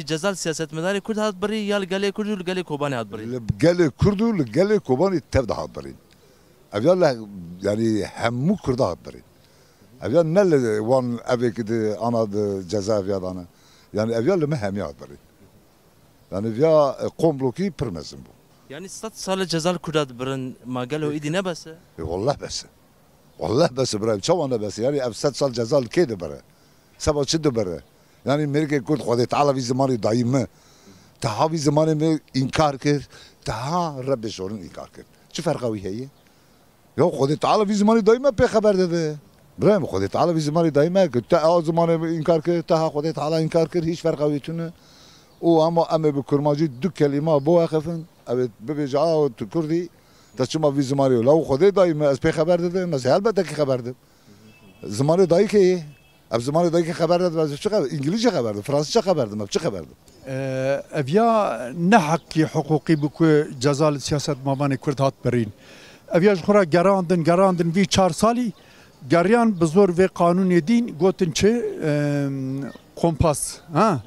ki cezal siyasetmedari Kurd hat bari ya gale Kurd gale Kobani hat bari. Gale Kurdu gale Kobani tev da hat bari. Evya yani hemmu Kurda hat bari. Evya nelle wan evekidi anadı cezaeviyadana. Yani evya leme hemi hat bari. Yani evya komploki pırmezim bu. Yani stat salı cezal Kurd hat birin magalo idi ne bese? Vallahi bese. Vallahi bese bre. Çavanda bese. Yani ev 7 sal cezal kedi bre. Sabah çıdı bre. Yani Amerika Kurd Xwedê teala vî zimanê dayî me. Teha vî zimanê me înkar kir. Teha Rebê şorin înkar kir. Çi ferqa wî heye? Ya Xwedê teala vî zimanê dayî me pêxeber dide. Birem Xwedê teala vî zimanê dayî me te a zimanê me înkar kir. Teha Xwedê teala înkar kir. Hiç ferqa wî tune. û ama em ê bi kurmacî du kelîma bo exefin. Evet bibêje a tu Kurdî te çima vî zimanê law Xwedê dayî me ez pêxeber didim. Ez helbetekî xeber dim. Zimanê dayî kê? Ev zamanı dayı haber verdi, İngilizce haberdi, Fransızca haberdi, mevcut haberdi. Evya ne hakkı hukuki bu ki cezalı siyaset mabani Kurd hat berin. Evya jkhora gerandın vi 4 sali geriyan bizor ve kanun edin gotin çe kompas ha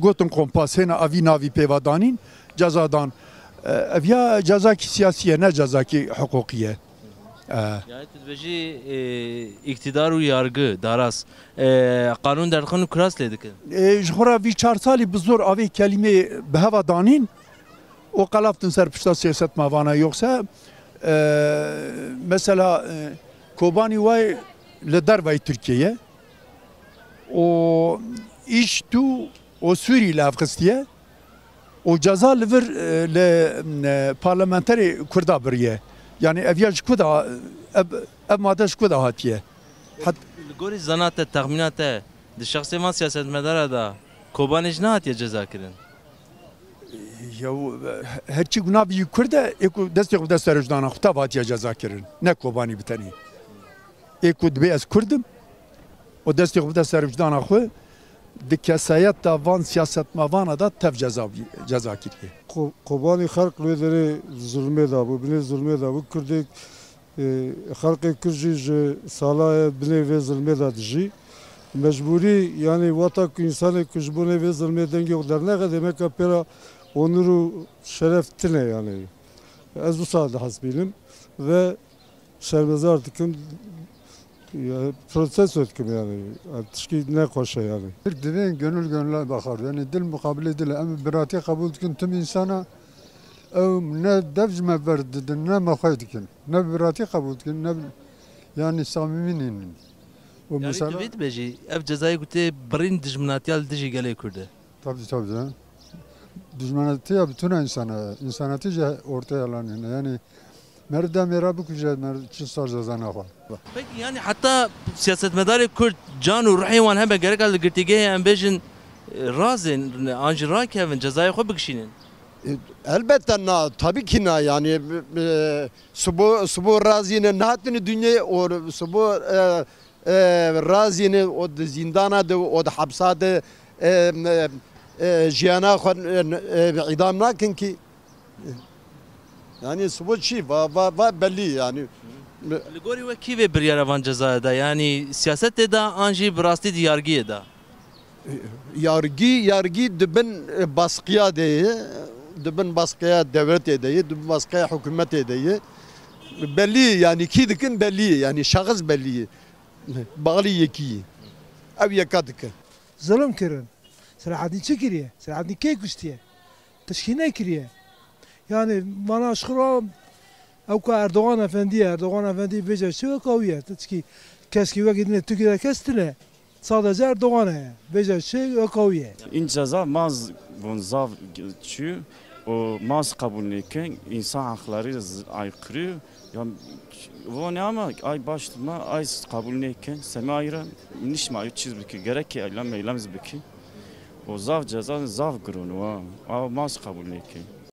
gotin kompas hena avi navi pevadanin cezadan evya ceza ki siyasiye ne ceza ki hukukiye. Yani tedbeci iktidar ve yargı daras kanun derkanı kuras ledik. Jkhora vi 4 sali bizor avi kelime behava danin o kalaftın serpişta siyaset mavana yoksa mesela Kobani vay lider vay Türkiye o iş tu o Suriye Afganistan'e o ceza liver le parlamenteri Kurda biriye yani evyaj kuda ev madde kuda hatiye hat gori zanate tahminate de şahsi man siyaset medara da Kobani ne hatiye ceza kirin ya herçi guna bir Kurda eko destek desterjdan xta hatiye ceza kirin ne Kobani biteni eko de az Kurdim o destek desterjdan xwe de kesayet da van siyaset mavana da tev ceza kiriye Kobani halk lideri zulme da bu, bine zulme da bu Kürdik halkı Kürtçü salaya bine ve zulme da dici mecburi yani vatak insanı kuşbune ve zulme denge ne kadar demek ki pera onuru şereftine yani az bu saatte hasbilim ve şermezar tıkım proses etkim yani tişki ne koşa yani. Bir divin gönüle bakar yani dil mukabele dil ama birati kabul etkin tüm insana ne devcme verdi ne mafaydikin ne birati kabul etkin ne yani samiminin. O mesela yani tebeci ev cezayı gute birin dijminatiyal diji gele Kürde. Tabii dijminatiya bütün insanatı ortaya alan yani merda mera bu güzel merda sarcazana var. Peki yani hatta siyasetmedarı Kürt canu ruhiwan hebe gerek aldı girtigeye ambejin razin anji rakevin cezayı xwe bikşinin. Elbette na tabii ki na yani subu razine nahatını dünya o subu razine o zindana da o da hapsa da jiyana idam nakin ki yani subu çi va belli yani. Ligori ve kive bir yaravan cezada yani siyasette da anji birasti diyargiye da. Yargı dibin baskıya değil, dibin baskıya devlet edeyi, dibin baskıya hükümet edeyi. Belli yani kidikin belli yani şahıs belli. Bağlı yeki. Ev yakadıkı. Zulüm kirin. Selahaddin çekiriye. Selahaddin keyküstiye. Teşkine kiriye. Yani bana şıkıra Evka Erdoğan Efendi becer şey kaviye. Ki keski ve gidine Türkiye'de kestine. Sadece Erdoğan'a becer şey kaviye. İn ceza maz bonzav çü o maz kabul neken insan hakları aykırı. Yani bu ne ama ay başlama ay kabul neken sema ayra nişma ay çiz biki gerek ki eylem zbiki. O zav ceza zav grunu o maz kabul neken.